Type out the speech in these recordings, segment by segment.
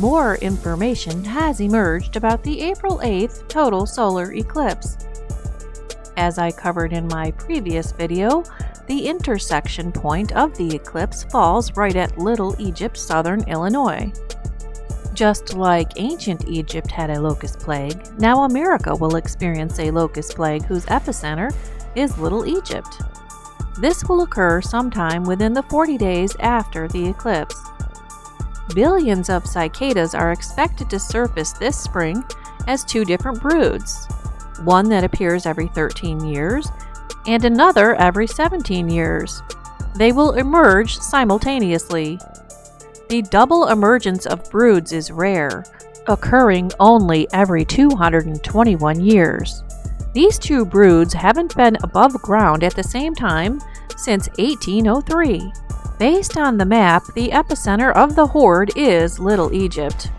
more information has emerged about the April 8th total solar eclipse. As I covered in my previous video, the intersection point of the eclipse falls right at Little Egypt, southern Illinois. Just like ancient Egypt had a locust plague, now America will experience a locust plague whose epicenter is Little Egypt. This will occur sometime within the 40 days after the eclipse. Billions of cicadas are expected to surface this spring as two different broods, one that appears every 13 years and another every 17 years. They will emerge simultaneously. The double emergence of broods is rare, occurring only every 221 years. These two broods haven't been above ground at the same time since 1803. Based on the map, the epicenter of the horde is Little Egypt.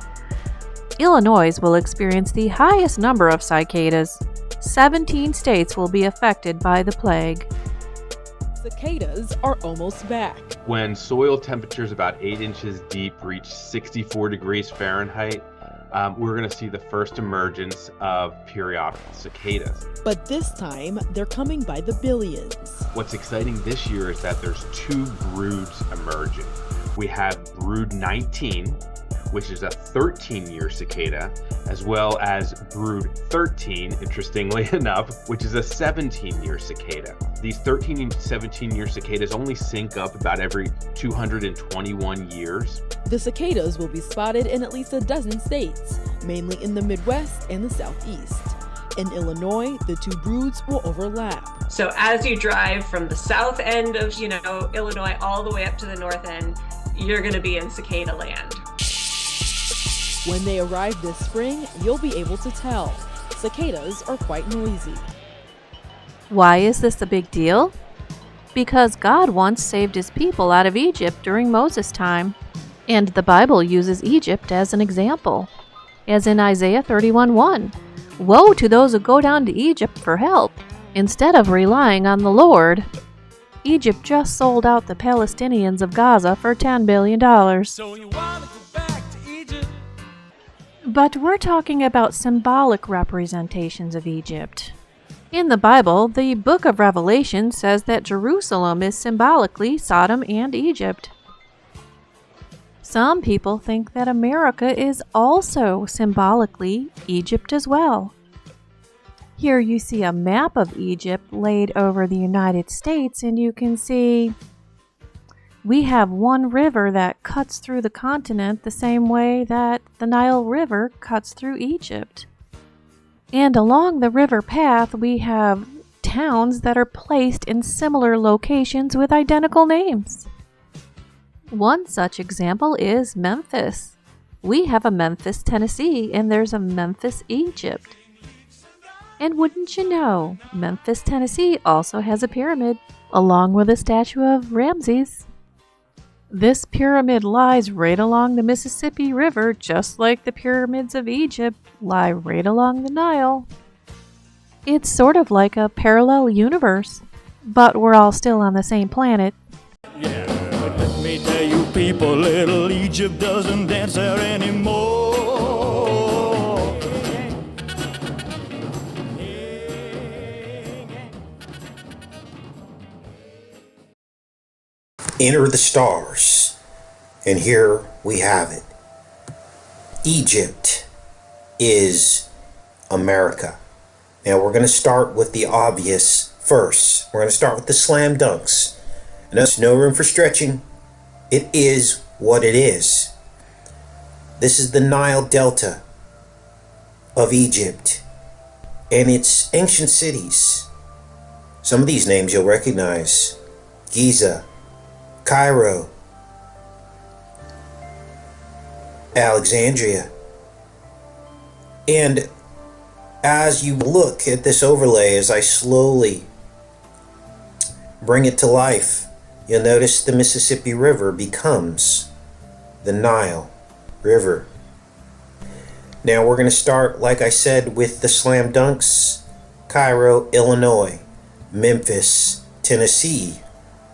Illinois will experience the highest number of cicadas. 17 states will be affected by the plague. Cicadas are almost back. When soil temperatures about 8 inches deep reach 64 degrees Fahrenheit, we're going to see the first emergence of periodic cicadas. But this time, they're coming by the billions. What's exciting this year is that there's two broods emerging. We have brood 19, which is a 13-year cicada, as well as brood 13, interestingly enough, which is a 17-year cicada. These 13 and 17-year cicadas only sync up about every 221 years. The cicadas will be spotted in at least a dozen states, mainly in the Midwest and the Southeast. In Illinois, the two broods will overlap. So as you drive from the south end of, Illinois all the way up to the north end, you're going to be in cicada land. When they arrive this spring, you'll be able to tell. Cicadas are quite noisy. Why is this a big deal? Because God once saved his people out of Egypt during Moses' time, and the Bible uses Egypt as an example, as in Isaiah 31:1. Woe to those who go down to Egypt for help, instead of relying on the Lord. Egypt just sold out the Palestinians of Gaza for $10 billion. So you wanna go back to Egypt? But we're talking about symbolic representations of Egypt. In the Bible, the book of Revelation says that Jerusalem is symbolically Sodom and Egypt. Some people think that America is also symbolically Egypt as well. Here you see a map of Egypt laid over the United States, and you can see we have one river that cuts through the continent the same way that the Nile River cuts through Egypt. And along the river path, we have towns that are placed in similar locations with identical names. One such example is Memphis. We have a Memphis, Tennessee, and there's a Memphis, Egypt. And wouldn't you know, Memphis, Tennessee also has a pyramid, along with a statue of Ramses. This pyramid lies right along the Mississippi River, just like the pyramids of Egypt lie right along the Nile. It's sort of like a parallel universe, but we're all still on the same planet. Yeah, but let me tell you people, Little Egypt doesn't dance there anymore. Enter the stars, and here we have it. Egypt is America. Now we're going to start with the obvious first. We're going to start with the slam dunks. And there's no room for stretching. It is what it is. This is the Nile Delta of Egypt and its ancient cities. Some of these names you'll recognize: Giza, Cairo, Alexandria. And as you look at this overlay, as I slowly bring it to life, you'll notice the Mississippi River becomes the Nile River. Now we're going to start, like I said, with the slam dunks. Cairo, Illinois; Memphis, Tennessee;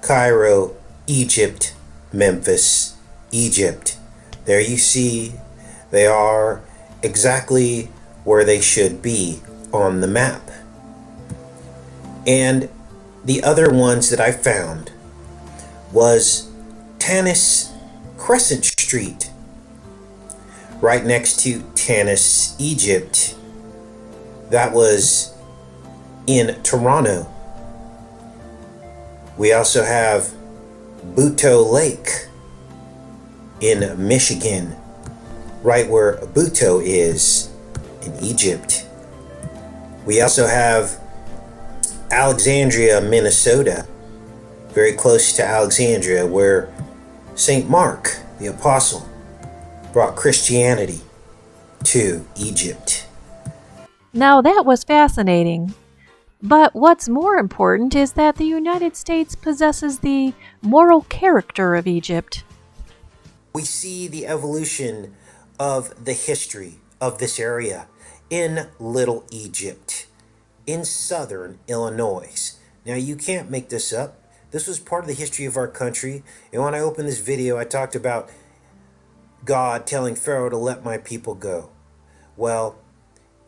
Cairo, Egypt; Memphis, Egypt. There you see They are exactly where they should be on the map. And the other ones that I found was Tanis Crescent Street, right next to Tanis, Egypt. That was in Toronto. We also have Buteau Lake in Michigan, right where Buteau is in Egypt. We also have Alexandria, Minnesota, very close to Alexandria, where St. Mark, the apostle, brought Christianity to Egypt. Now that was fascinating. But what's more important is that the United States possesses the moral character of Egypt. We see the evolution of the history of this area in Little Egypt, in southern Illinois. Now, you can't make this up. This was part of the history of our country. And when I opened this video, I talked about God telling Pharaoh to let my people go. Well,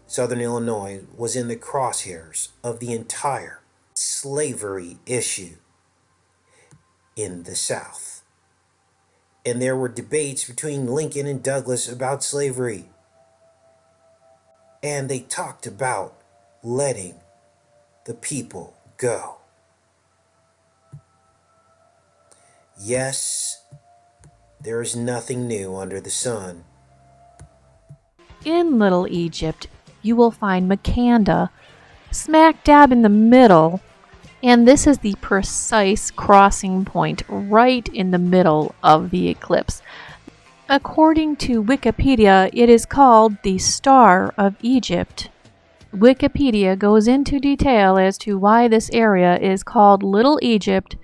southern Illinois was in the crosshairs of the entire slavery issue in the South. And there were debates between Lincoln and Douglas about slavery. And they talked about letting the people go. Yes, there is nothing new under the sun. In Little Egypt, you will find Makanda, smack dab in the middle, and this is the precise crossing point right in the middle of the eclipse. According to Wikipedia, it is called the Star of Egypt. Wikipedia goes into detail as to why this area is called Little Egypt,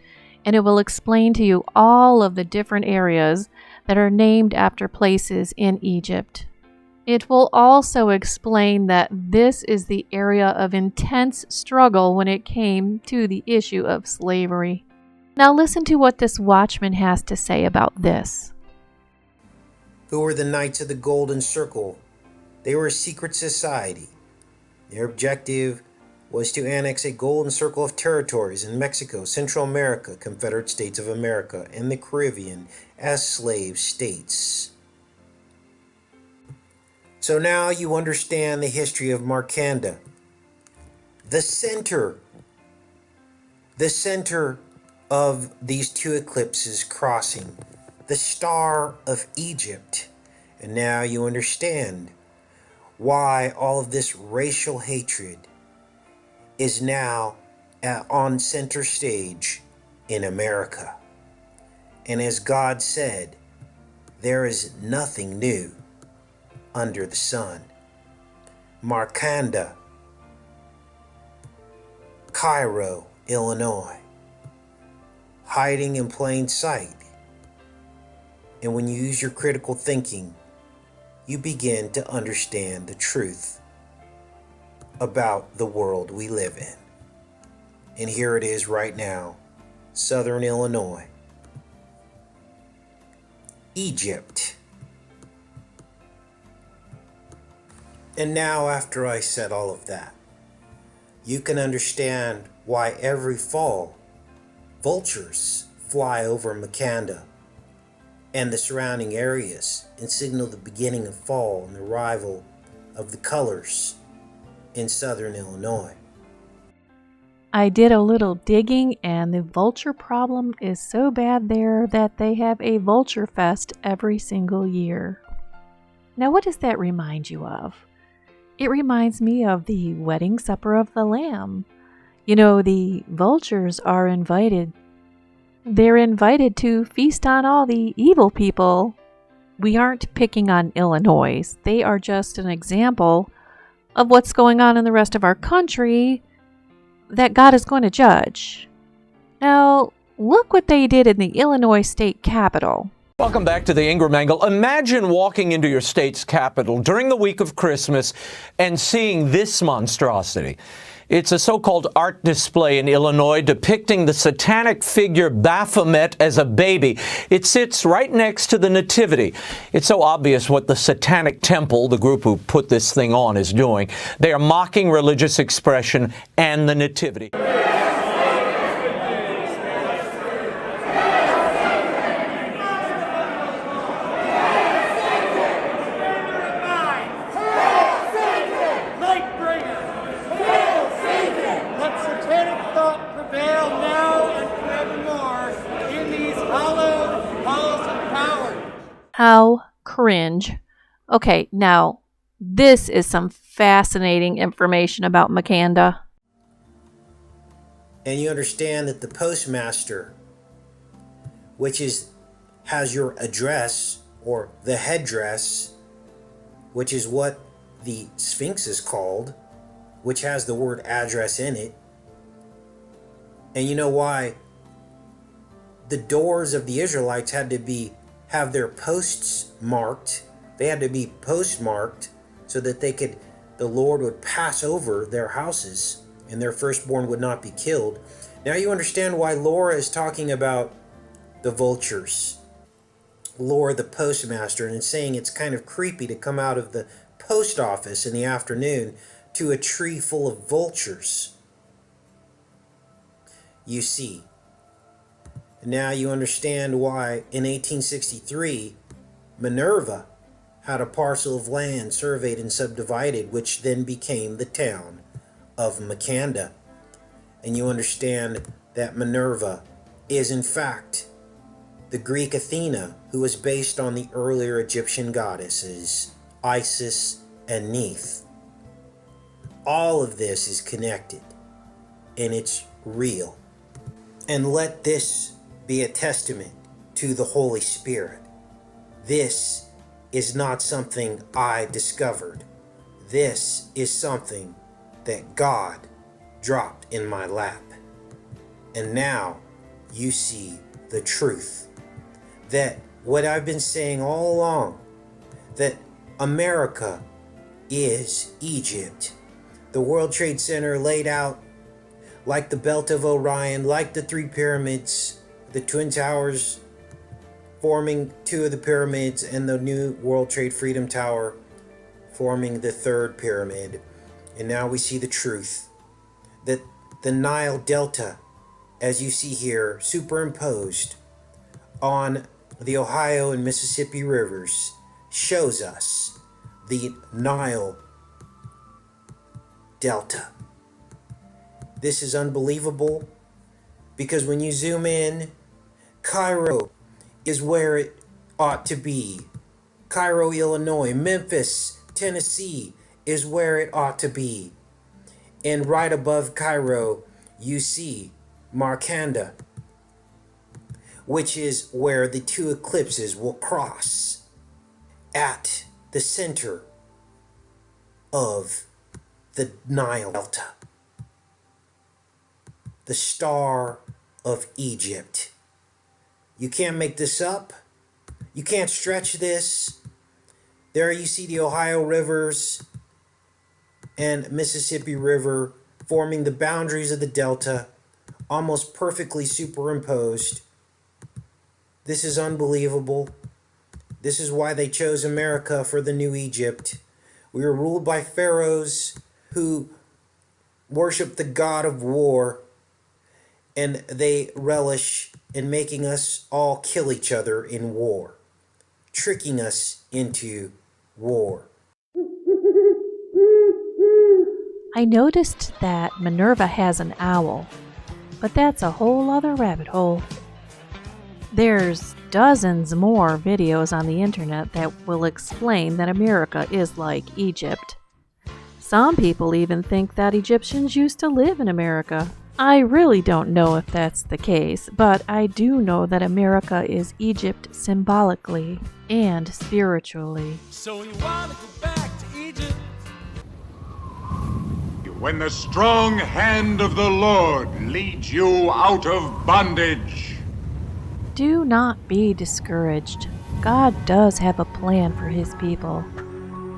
and it will explain to you all of the different areas that are named after places in Egypt. It will also explain that this is the area of intense struggle when it came to the issue of slavery. Now listen to what this watchman has to say about this. Who were the Knights of the Golden Circle? They were a secret society. Their objective was to annex a golden circle of territories in Mexico, Central America, Confederate States of America, and the Caribbean as slave states. So now you understand the history of Makanda. The center of these two eclipses crossing, the Star of Egypt. And now you understand why all of this racial hatred is now on center stage in America. And as God said, there is nothing new under the sun. Makanda, Cairo, Illinois, hiding in plain sight. And when you use your critical thinking, you begin to understand the truth about the world we live in. And here it is right now, southern Illinois, Egypt. And now, after I said all of that, you can understand why every fall vultures fly over Makanda and the surrounding areas and signal the beginning of fall and the arrival of the colors in southern Illinois. I did a little digging, and the vulture problem is so bad there that they have a vulture fest every single year. Now, what does that remind you of? It reminds me of the wedding supper of the Lamb. You know, the vultures are invited. They're invited to feast on all the evil people. We aren't picking on Illinois. They are just an example of what's going on in the rest of our country that God is going to judge. Now, look what they did in the Illinois state capitol. Welcome back to the Ingram Angle. Imagine walking into your state's capital during the week of Christmas and seeing this monstrosity. It's a so-called art display in Illinois depicting the satanic figure Baphomet as a baby. It sits right next to the Nativity. It's so obvious what the Satanic Temple, the group who put this thing on, is doing. They are mocking religious expression and the Nativity. How cringe. Okay, now, this is some fascinating information about Makanda. And you understand that the postmaster, which has your address or the headdress, which is what the Sphinx is called, which has the word address in it. And you know why the doors of the Israelites had to have their posts marked. They had to be postmarked so that the Lord would pass over their houses and their firstborn would not be killed. Now you understand why Laura is talking about the vultures. Laura, the postmaster, and saying it's kind of creepy to come out of the post office in the afternoon to a tree full of vultures. You see. Now you understand why in 1863 Minerva had a parcel of land surveyed and subdivided, which then became the town of Makanda. And you understand that Minerva is in fact the Greek Athena, who was based on the earlier Egyptian goddesses Isis and Neith. All of this is connected and it's real. And let this be a testament to the Holy Spirit. This is not something I discovered. This is something that God dropped in my lap. And now you see the truth. That what I've been saying all along, that America is Egypt. The World Trade Center laid out like the Belt of Orion, like the three pyramids, the Twin Towers forming two of the pyramids, and the new World Trade Freedom Tower forming the third pyramid. And now we see the truth that the Nile Delta, as you see here, superimposed on the Ohio and Mississippi rivers, shows us the Nile Delta. This is unbelievable because when you zoom in, Cairo is where it ought to be. Cairo, Illinois. Memphis, Tennessee is where it ought to be. And right above Cairo, you see Makanda, which is where the two eclipses will cross at the center of the Nile Delta. The Star of Egypt. You can't make this up. You can't stretch this. There you see the Ohio rivers and Mississippi River forming the boundaries of the Delta, almost perfectly superimposed. This is unbelievable. This is why they chose America for the new Egypt. We were ruled by pharaohs who worship the god of war, and they relish in making us all kill each other in war, tricking us into war. I noticed that Minerva has an owl, but that's a whole other rabbit hole. There's dozens more videos on the internet that will explain that America is like Egypt. Some people even think that Egyptians used to live in America. I really don't know if that's the case, but I do know that America is Egypt symbolically and spiritually. So you want to go back to Egypt? When the strong hand of the Lord leads you out of bondage. Do not be discouraged. God does have a plan for his people.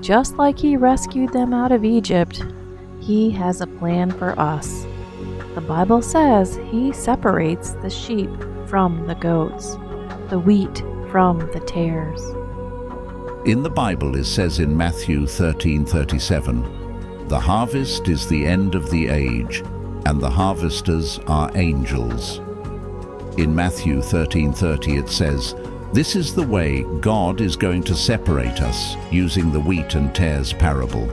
Just like he rescued them out of Egypt, He has a plan for us. The Bible says He separates the sheep from the goats, the wheat from the tares. In the Bible it says in Matthew 13:37, "The harvest is the end of the age, and the harvesters are angels." In Matthew 13:30 it says, "This is the way God is going to separate us," using the wheat and tares parable.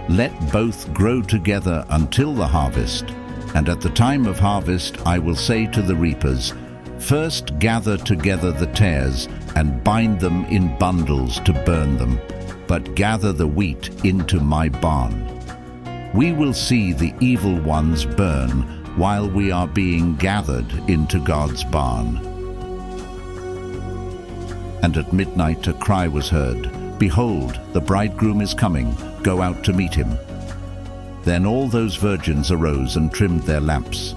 "Let both grow together until the harvest, and at the time of harvest I will say to the reapers, First gather together the tares and bind them in bundles to burn them, but gather the wheat into my barn. We will see the evil ones burn while we are being gathered into God's barn." And at midnight a cry was heard, "Behold, the bridegroom is coming, go out to meet him." Then all those virgins arose and trimmed their lamps.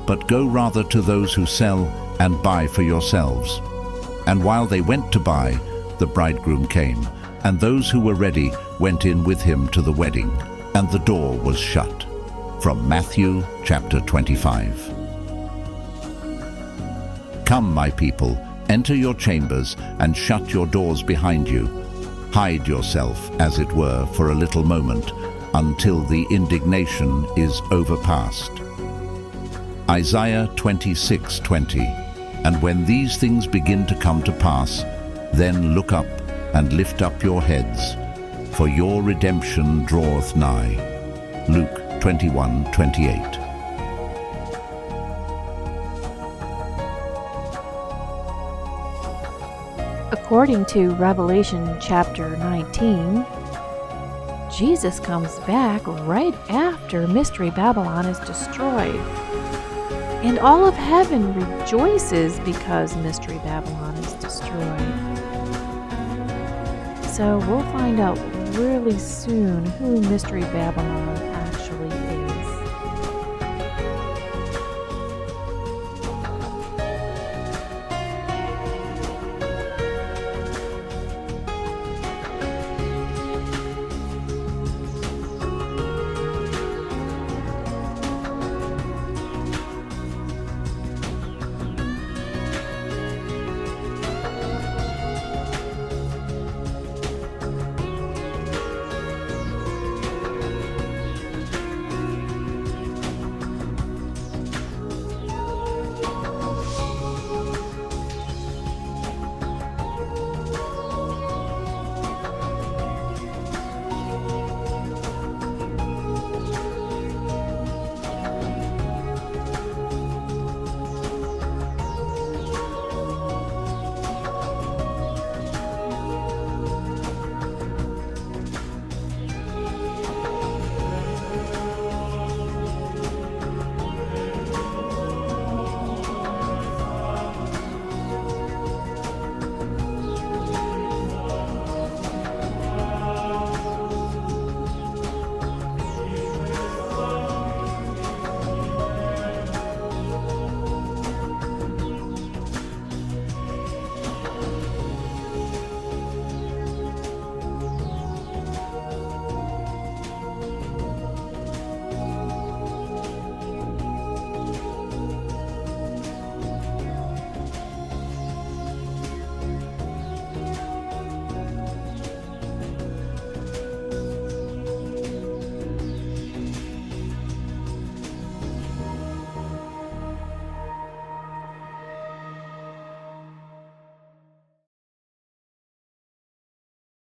"But go rather to those who sell and buy for yourselves." And while they went to buy, the bridegroom came, and those who were ready went in with him to the wedding, and the door was shut. From Matthew chapter 25. Come, my people, enter your chambers and shut your doors behind you. Hide yourself, as it were, for a little moment, until the indignation is overpast. Isaiah 26:20. And when these things begin to come to pass, then look up and lift up your heads, for your redemption draweth nigh. Luke 21:28. According to Revelation chapter 19, Jesus comes back right after Mystery Babylon is destroyed. And all of heaven rejoices because Mystery Babylon is destroyed. So we'll find out really soon who Mystery Babylon actually